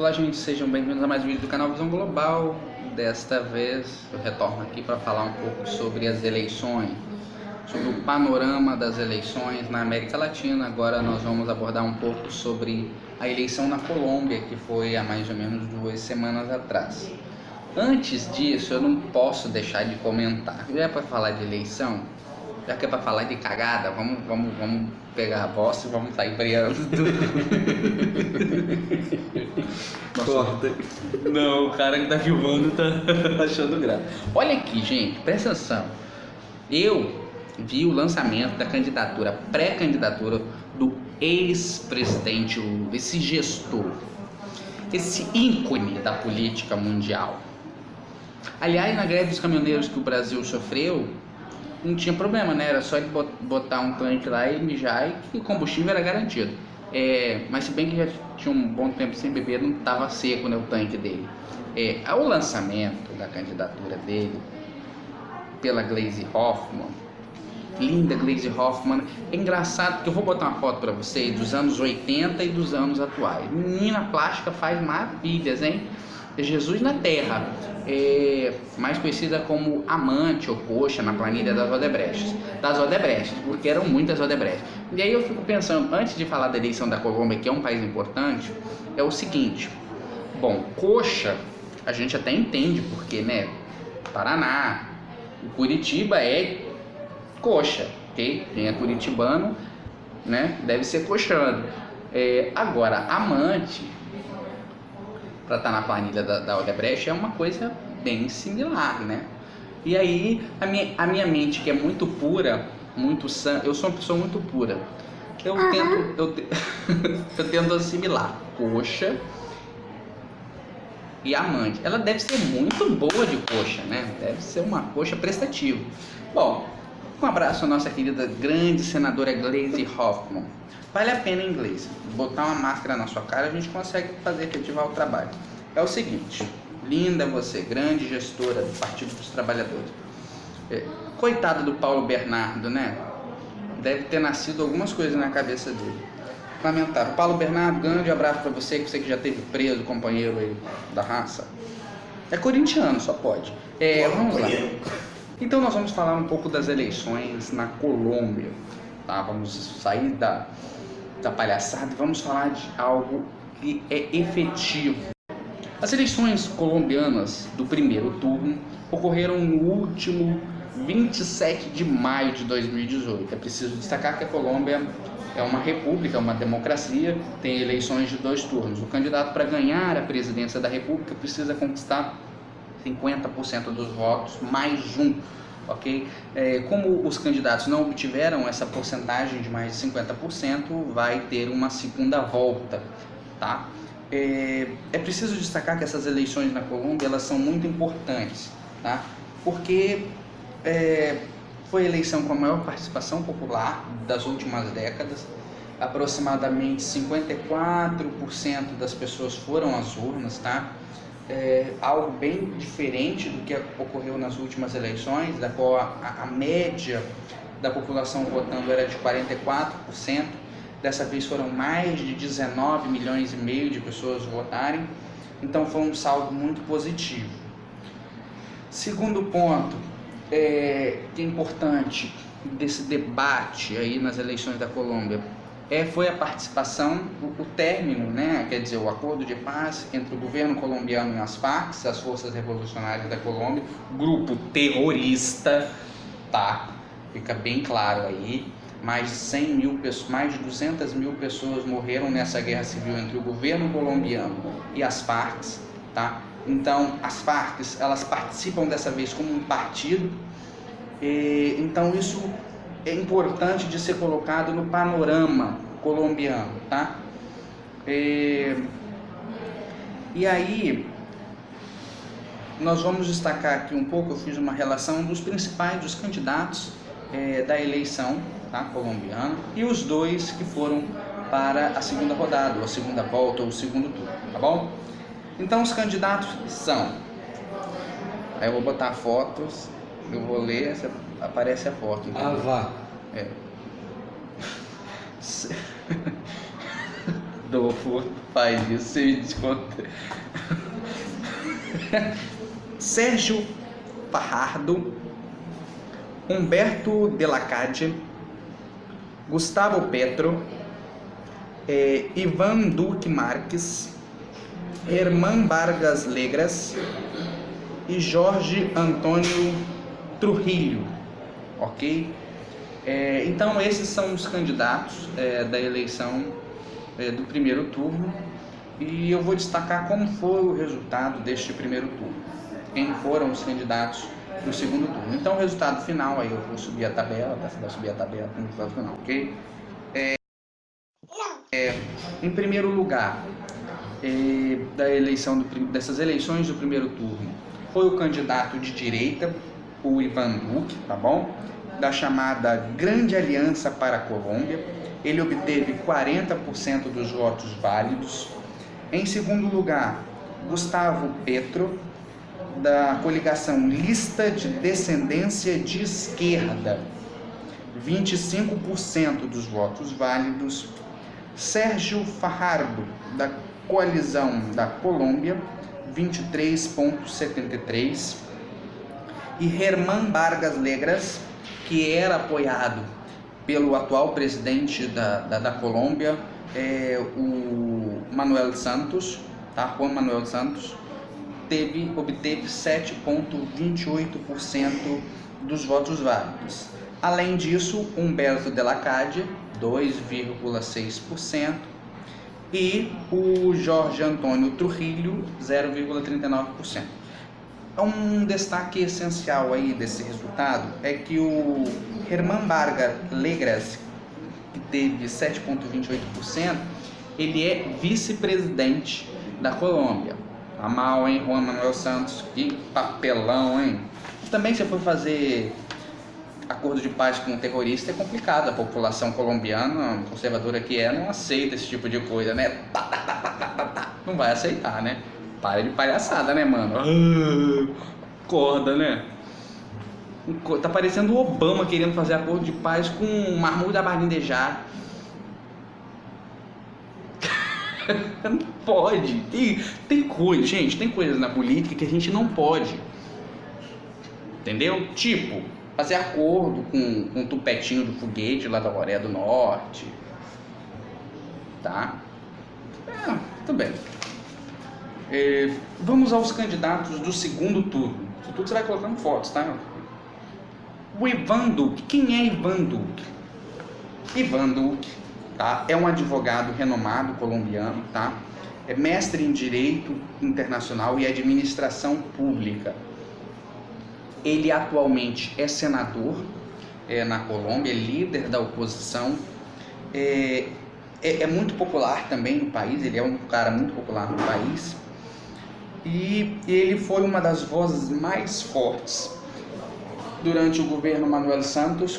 Olá, gente, sejam bem-vindos a mais um vídeo do canal Visão Global. Desta vez eu retorno aqui para falar um pouco sobre as eleições, sobre o panorama das eleições na América Latina. Agora nós vamos abordar um pouco sobre a eleição na Colômbia, que foi há mais ou menos 2 semanas atrás. Antes disso, eu não posso deixar de comentar. Já é para falar de eleição, já que é para falar de cagada, vamos pegar a bosta e vamos sair freando tudo. Corta. Não, o cara que tá filmando tá achando graça. Olha aqui, gente, presta atenção. Eu vi o lançamento da candidatura, pré-candidatura do ex-presidente Lula, esse gestor, esse ícone da política mundial. Aliás, na greve dos caminhoneiros que o Brasil sofreu, não tinha problema, né? Era só ele botar um tanque lá e mijar e que o combustível era garantido. Mas se bem que já tinha um bom tempo sem beber, não estava seco, né, o tanque dele. Ao lançamento da candidatura dele pela Gleisi Hoffmann, linda Gleisi Hoffmann, é engraçado porque eu vou botar uma foto para vocês dos anos 80 e dos anos atuais. Menina plástica faz maravilhas, hein? É Jesus na Terra, mais conhecida como amante ou coxa na planilha das Odebrechts, porque eram muitas Odebrechts. E aí eu fico pensando, antes de falar da eleição da Colômbia, que é um país importante, é o seguinte: bom, coxa a gente até entende, porque, né, Paraná, o Curitiba é coxa, ok? Quem é curitibano, né, deve ser coxando. Agora, amante, para estar na planilha da Odebrecht, é uma coisa bem similar, né? E aí a minha mente, que é muito pura, muito sã, eu sou uma pessoa muito pura, eu tento assimilar coxa e amante. Ela deve ser muito boa de coxa, né? Deve ser uma coxa prestativa. Bom, um abraço à nossa querida grande senadora Gleisi Hoffmann. Vale a pena, em inglês, botar uma máscara na sua cara, a gente consegue fazer efetivar o trabalho. É o seguinte: linda você, grande gestora do Partido dos Trabalhadores. Coitado do Paulo Bernardo, né? Deve ter nascido algumas coisas na cabeça dele. Lamentável. Paulo Bernardo, grande abraço pra você que já teve preso, companheiro aí da raça. É corintiano, só pode. Vamos lá. Então nós vamos falar um pouco das eleições na Colômbia, tá? Vamos sair da palhaçada e vamos falar de algo que é efetivo. As eleições colombianas do primeiro turno ocorreram no último 27 de maio de 2018. É preciso destacar que a Colômbia é uma república, uma democracia, tem eleições de 2 turnos. O candidato para ganhar a presidência da república precisa conquistar 50% dos votos mais um, ok? Como os candidatos não obtiveram essa porcentagem de mais de 50%, vai ter uma segunda volta, tá? É preciso destacar que essas eleições na Colômbia, elas são muito importantes, tá? Porque foi a eleição com a maior participação popular das últimas décadas. Aproximadamente 54% das pessoas foram às urnas, tá? Algo bem diferente do que ocorreu nas últimas eleições, da qual a média da população votando era de 44%. Dessa vez foram mais de 19 milhões e meio de pessoas votarem, então foi um saldo muito positivo. Segundo ponto, que é importante desse debate aí nas eleições da Colômbia, foi a participação, o término, né, quer dizer, o acordo de paz entre o governo colombiano e as FARC, as Forças Revolucionárias da Colômbia, grupo terrorista, tá? Fica bem claro aí. Mais de 100 mil pessoas, mais de 200 mil pessoas morreram nessa guerra civil entre o governo colombiano e as FARC, tá? Então, as FARC, elas participam dessa vez como um partido, então isso é importante de ser colocado no panorama colombiano, tá? E aí, nós vamos destacar aqui um pouco, eu fiz uma relação dos candidatos da eleição, tá, colombiana, e os 2 que foram para a segunda rodada, ou a segunda volta, ou o segundo turno, tá bom? Então os candidatos são, aí eu vou botar fotos, eu vou ler, aparece a foto. Então. Vá. Rodolfo, faz isso, você me desconta. Sérgio Fajardo, Humberto de la Calle, Gustavo Petro, Ivan Duque Marques, Herman Vargas Legras e Jorge Antônio Trujillo, ok? Então esses são os candidatos da eleição do primeiro turno, e eu vou destacar como foi o resultado deste primeiro turno, quem foram os candidatos do segundo turno. Então o resultado final, aí eu vou subir a tabela, vai subir a tabela com o resultado final, ok? Em primeiro lugar, dessas eleições do primeiro turno, foi o candidato de direita, o Ivan Duque, tá bom? Da chamada Grande Aliança para a Colômbia. Ele obteve 40% dos votos válidos. Em segundo lugar, Gustavo Petro, da coligação Lista de Descendência de Esquerda, 25% dos votos válidos. Sérgio Fajardo, da coalizão da Colômbia, 23,73%. E Herman Vargas Legras, que era apoiado pelo atual presidente da Colômbia, o Manuel Santos, tá? Juan Manuel Santos, obteve 7,28% dos votos válidos. Além disso, Humberto de la Calle, 2,6%, e o Jorge Antônio Trujillo, 0,39%. Um destaque essencial aí desse resultado é que o Herman Vargas Legras, que teve 7,28%, ele é vice-presidente da Colômbia. Tá mal, hein, Juan Manuel Santos? Que papelão, hein? Também, se for fazer acordo de paz com um terrorista, é complicado. A população colombiana, conservadora que não aceita esse tipo de coisa, né? Não vai aceitar, né? Para de palhaçada, né, mano? Acorda, né? Tá parecendo o Obama querendo fazer acordo de paz com o Mahmoud Ahmadinejad. Não pode. Tem coisa, gente, tem coisas na política que a gente não pode. Entendeu? Tipo, fazer acordo com o tupetinho do foguete lá da Coreia do Norte. Tá? Tudo bem. Vamos aos candidatos do segundo turno. Isso tudo você vai colocando fotos, tá? O Ivan Duque. Quem é Ivan Duque? Ivan Duque, tá? É um advogado renomado colombiano, tá? É mestre em Direito Internacional e Administração Pública. Ele atualmente é senador na Colômbia, é líder da oposição. É muito popular também no país, ele é um cara muito popular no país. E ele foi uma das vozes mais fortes durante o governo Juan Manuel Santos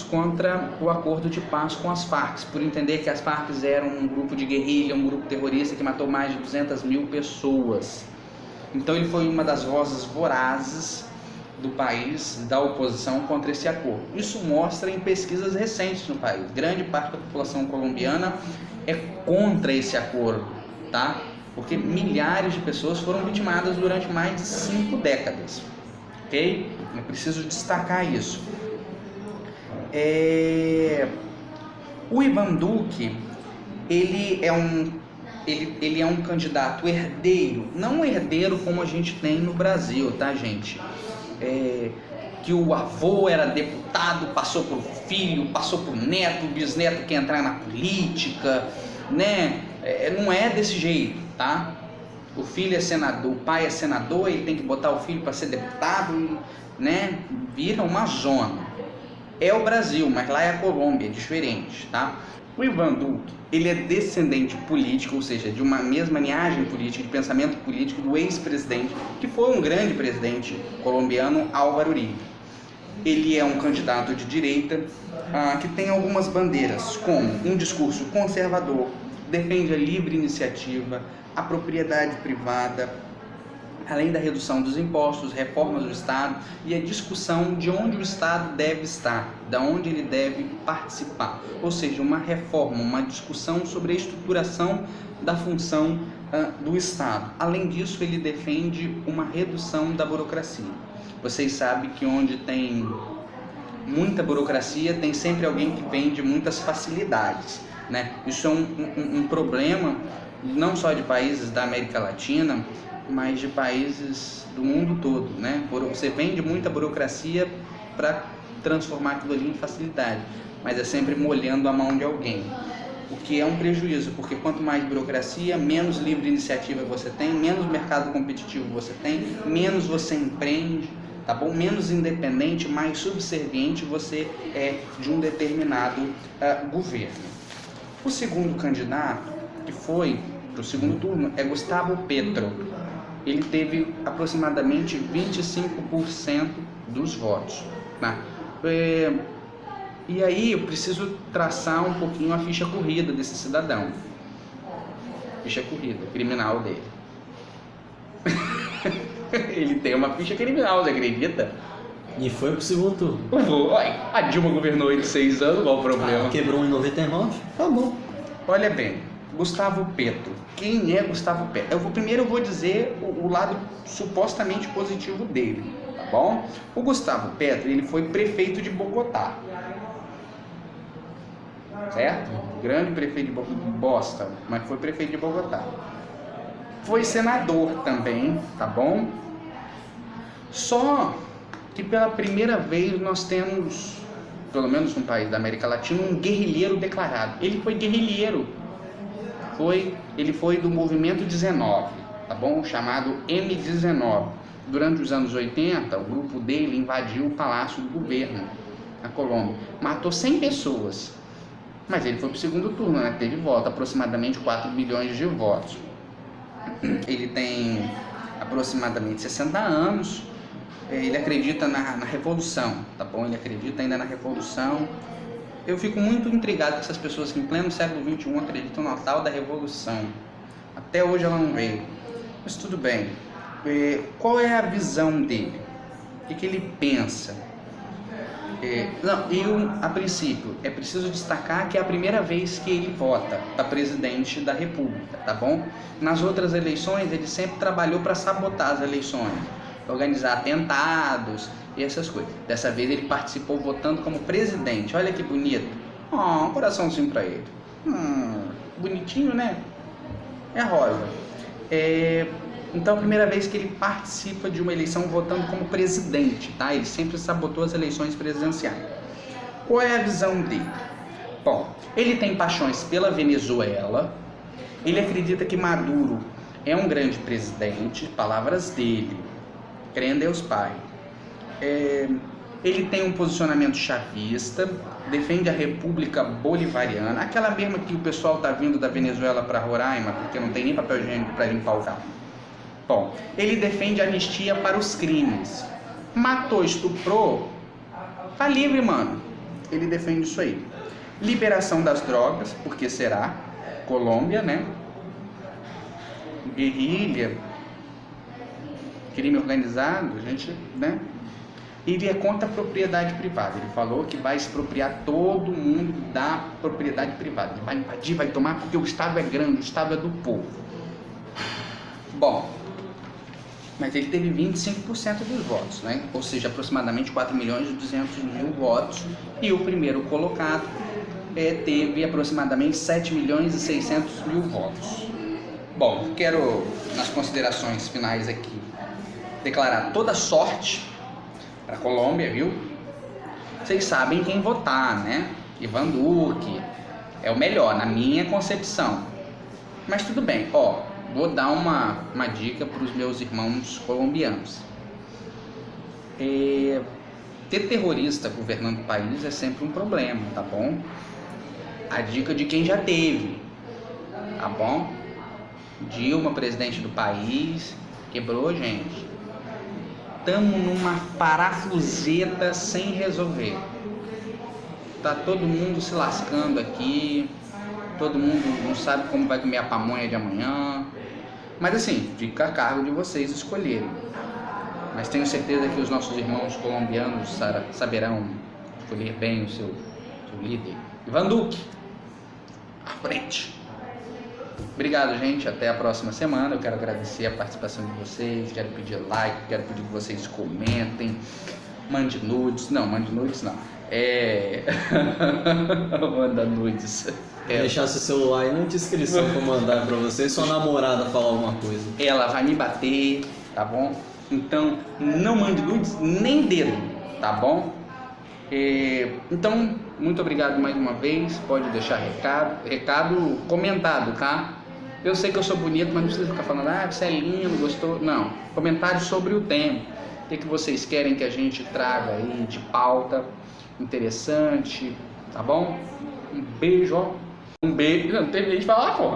contra o acordo de paz com as Farc, por entender que as Farc eram um grupo de guerrilha, um grupo terrorista que matou mais de 200 mil pessoas. Então ele foi uma das vozes vorazes do país, da oposição contra esse acordo. Isso mostra em pesquisas recentes no país. Grande parte da população colombiana é contra esse acordo, tá? Porque milhares de pessoas foram vitimadas durante mais de 5 décadas. Ok? Eu preciso destacar isso. O Ivan Duque, ele é um candidato herdeiro, não herdeiro como a gente tem no Brasil, tá, gente? Que o avô era deputado, passou pro filho, passou pro neto, o bisneto quer entrar na política, né? Não é desse jeito, tá? O filho é senador, o pai é senador, ele tem que botar o filho para ser deputado, né? Vira uma zona. É o Brasil, mas lá é a Colômbia, é diferente, tá? O Ivan Duque, ele é descendente político, ou seja, de uma mesma linhagem política, de pensamento político do ex-presidente, que foi um grande presidente colombiano, Álvaro Uribe. Ele é um candidato de direita que tem algumas bandeiras, como um discurso conservador, defende a livre iniciativa, a propriedade privada, além da redução dos impostos, reformas do Estado e a discussão de onde o Estado deve estar, de onde ele deve participar. Ou seja, uma reforma, uma discussão sobre a estruturação da função do Estado. Além disso, ele defende uma redução da burocracia. Vocês sabem que onde tem muita burocracia, tem sempre alguém que vende muitas facilidades, né? Isso é um problema não só de países da América Latina, mas de países do mundo todo, né? Você vende muita burocracia para transformar aquilo ali em facilidade, mas é sempre molhando a mão de alguém, o que é um prejuízo, porque quanto mais burocracia, menos livre iniciativa você tem, menos mercado competitivo você tem, menos você empreende, tá bom? Menos independente, mais subserviente você é de um determinado governo. O segundo candidato, que foi para o segundo turno, é Gustavo Petro. Ele teve aproximadamente 25% dos votos, tá? E aí eu preciso traçar um pouquinho a ficha corrida desse cidadão. Ficha corrida criminal dele. Ele tem uma ficha criminal, você acredita? E foi pro segundo turno. Olha, a Dilma governou ele 6 anos, qual o problema? Quebrou em 99? Tá bom. Olha bem, Gustavo Petro. Quem é Gustavo Petro? Primeiro eu vou dizer o lado supostamente positivo dele, tá bom? O Gustavo Petro, ele foi prefeito de Bogotá. Certo? Grande prefeito de Bosta, mas foi prefeito de Bogotá. Foi senador também, tá bom? Só que pela primeira vez nós temos, pelo menos no país da América Latina, um guerrilheiro declarado. Ele foi guerrilheiro. Ele foi do movimento 19, tá bom? Chamado M19. Durante os anos 80, o grupo dele invadiu o palácio do governo na Colômbia. Matou 100 pessoas. Mas ele foi para o segundo turno, né? Teve voto, aproximadamente 4 milhões de votos. Ele tem aproximadamente 60 anos. Ele acredita na revolução, tá bom? Ele acredita ainda na revolução. Eu fico muito intrigado com essas pessoas que em pleno século XXI acreditam na tal da revolução. Até hoje ela não veio. Mas tudo bem. Qual é a visão dele? O que ele pensa? A princípio, é preciso destacar que é a primeira vez que ele vota para presidente da República, tá bom? Nas outras eleições, ele sempre trabalhou para sabotar as eleições, organizar atentados e essas coisas. Dessa vez ele participou votando como presidente. Olha que bonito. Um coraçãozinho para ele. Bonitinho, né? É rosa. Então, é a primeira vez que ele participa de uma eleição votando como presidente, tá? Ele sempre sabotou as eleições presidenciais. Qual é a visão dele? Bom, ele tem paixões pela Venezuela, ele acredita que Maduro é um grande presidente, palavras dele, crê em Deus Pai. Ele tem um posicionamento chavista, defende a República Bolivariana, aquela mesma que o pessoal tá vindo da Venezuela para Roraima, porque não tem nem papel higiênico para limpar o carro. Bom, ele defende anistia para os crimes. Matou, estuprou, tá livre, mano. Ele defende isso aí. Liberação das drogas, porque será? Colômbia, né? Guerrilha, crime organizado, a gente, né? Ele é contra a propriedade privada. Ele falou que vai expropriar todo mundo da propriedade privada. Ele vai invadir, vai tomar, porque o Estado é grande, o Estado é do povo. Bom, mas ele teve 25% dos votos, né? Ou seja, aproximadamente 4.200.000 votos. E o primeiro colocado teve aproximadamente 7.600.000 votos. Bom, quero, nas considerações finais aqui, declarar toda sorte para a Colômbia, viu? Vocês sabem quem votar, né? Ivan Duque é o melhor, na minha concepção. Mas tudo bem, vou dar uma dica para os meus irmãos colombianos. Ter terrorista governando o país é sempre um problema, tá bom? A dica de quem já teve, tá bom? Dilma, presidente do país, quebrou gente. Estamos numa parafuseta sem resolver. Tá todo mundo se lascando aqui. Todo mundo não sabe como vai comer a pamonha de amanhã. Mas assim, fica a cargo de vocês escolherem. Mas tenho certeza que os nossos irmãos colombianos saberão escolher bem o seu líder. Ivan Duque, à frente. Obrigado, gente. Até a próxima semana. Eu quero agradecer a participação de vocês. Quero pedir like, quero pedir que vocês comentem. Mande nudes. Não, mande nudes não. Manda nudes. Deixar seu celular aí na descrição pra mandar pra você. Sua namorada falar alguma coisa. Ela vai me bater, tá bom? Então, não mande nudes nem dedo, tá bom? Então, muito obrigado mais uma vez. Pode deixar recado comentado, tá? Eu sei que eu sou bonito, mas não precisa ficar falando, você é lindo, gostou. Não, comentários sobre o tema. O que vocês querem que a gente traga aí de pauta interessante, tá bom? Um beijo, ó. Um beijo. Não terminei de falar, pô.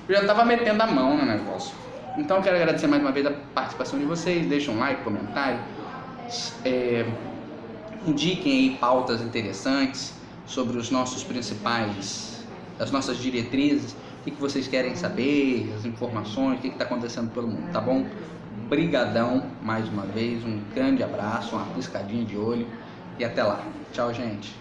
Eu já tava metendo a mão no negócio. Então eu quero agradecer mais uma vez a participação de vocês. Deixem um like, comentário. Indiquem aí pautas interessantes sobre os nossos principais, as nossas diretrizes. O que vocês querem saber, as informações, o que está acontecendo pelo mundo, tá bom? Brigadão mais uma vez, um grande abraço, uma piscadinha de olho e até lá. Tchau, gente.